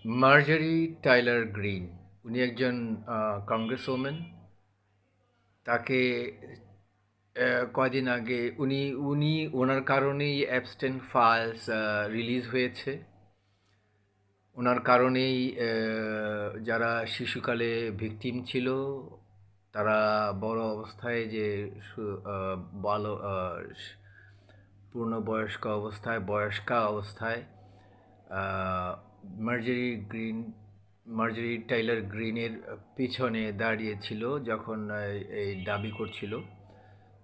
মার্জারি Tyler green উনি একজন congresswoman. তাকে কয়দিন আগে উনি উনি ওনার কারণেই অ্যাবস্টেন ফাইলস রিলিজ হয়েছে। ওনার কারণেই যারা শিশুকালে ভিকটিম ছিল তারা বড় অবস্থায় যে সু- আহ, বাল পূর্ণবয়স্ক অবস্থায় বয়স্কা অবস্থায় আহ, মার্জারি গ্রিন মার্জারি টাইলার গ্রিনের পিছনে দাঁড়িয়েছিল যখন এই দাবি করছিল।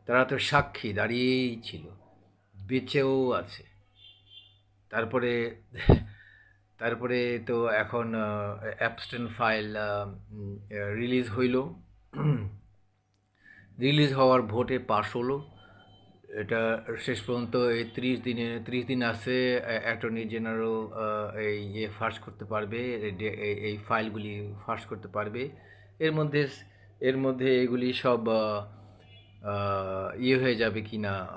তারা তো সাক্ষী দাঁড়িয়েই ছিল, বেঁচেও আছে। তারপরে তারপরে তো এখন অ্যাবস্টেন ফাইল রিলিজ হইল। রিলিজ হওয়ার ভোটে পাশ হলো। এটা শেষ পর্যন্ত এই 30 দিন আছে। অ্যাটর্নি জেনারেল এই ফাঁস করতে পারবে, এই ফাইলগুলি ফাঁস করতে পারবে। এর মধ্যে এর মধ্যে এগুলি সব ইয়ে হয়ে যাবে কি না,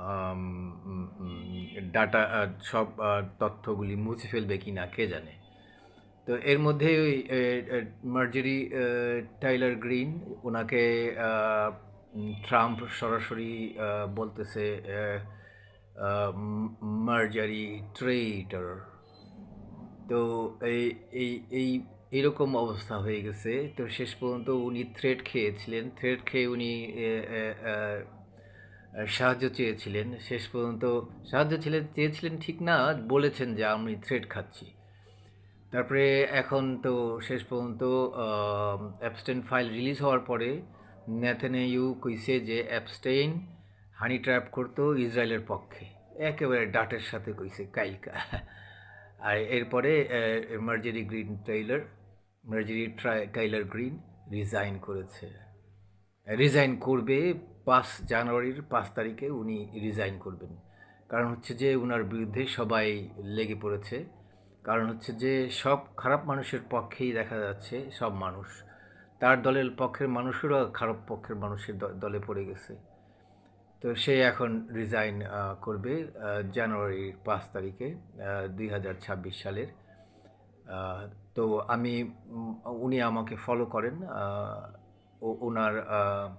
ডাটা সব তথ্যগুলি মুছে ফেলবে কি না কে জানে। তো এর মধ্যে ওই মার্জেরি টাইলার গ্রিন ওনাকে ট্রাম্প সরাসরি বলতেছে মার্জারি ট্রেইটার। তো এই এই এই এইরকম অবস্থা হয়ে গেছে। তো শেষ পর্যন্ত উনি থ্রেট খেয়েছিলেন, থ্রেট খেয়ে উনি সাহায্য চেয়েছিলেন। শেষ পর্যন্ত চেয়েছিলেন ঠিক না, বলেছেন যে আমি থ্রেট খাচ্ছি। তারপরে এখন তো শেষ পর্যন্ত অ্যাবস্টেইন ফাইল রিলিজ হওয়ার পরে নেতানিয়াহু কইছে যে অ্যাবস্টেইন হানি ট্র্যাপ করতো ইসরায়েলের পক্ষে। একেবারে ডাটের সাথে কইছে কাইলকা। আর এরপরে মার্জারি টাইলার গ্রিন রিজাইন করেছে। রিজাইন করবে 5 জানুয়ারির 5 তারিখে উনি রিজাইন করবেন। কারণ হচ্ছে যে উনার বিরুদ্ধে সবাই লেগে পড়েছে। কারণ হচ্ছে যে সব খারাপ মানুষের পক্ষেই দেখা যাচ্ছে সব মানুষ। তার দলের পক্ষের মানুষেরও খারাপ পক্ষের মানুষের দলে পড়ে গেছে। তো সে এখন রিজাইন করবে জানুয়ারির 5 তারিখে 2026 সালের। আহ, তো আমি উনি আমাকে ফলো করেন। ওনার আহ,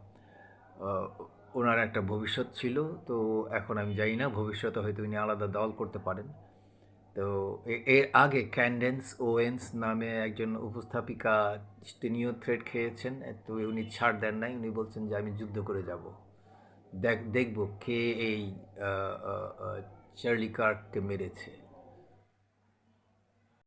ওনার একটা ভবিষ্যৎ ছিল। তো এখন আমি জানি না, ভবিষ্যতে হয়তো উনি আলাদা দল করতে পারেন। তো এর আগে ক্যান্ডেন্স ওয়েন্স নামে একজন উপস্থাপিকা, তিনিও থ্রেট খেয়েছেন। তো উনি ছাড় দেন নাই, উনি বলছেন যে আমি যুদ্ধ করে যাব, দেখব কে এই চার্লি কার্ককে মেরেছে।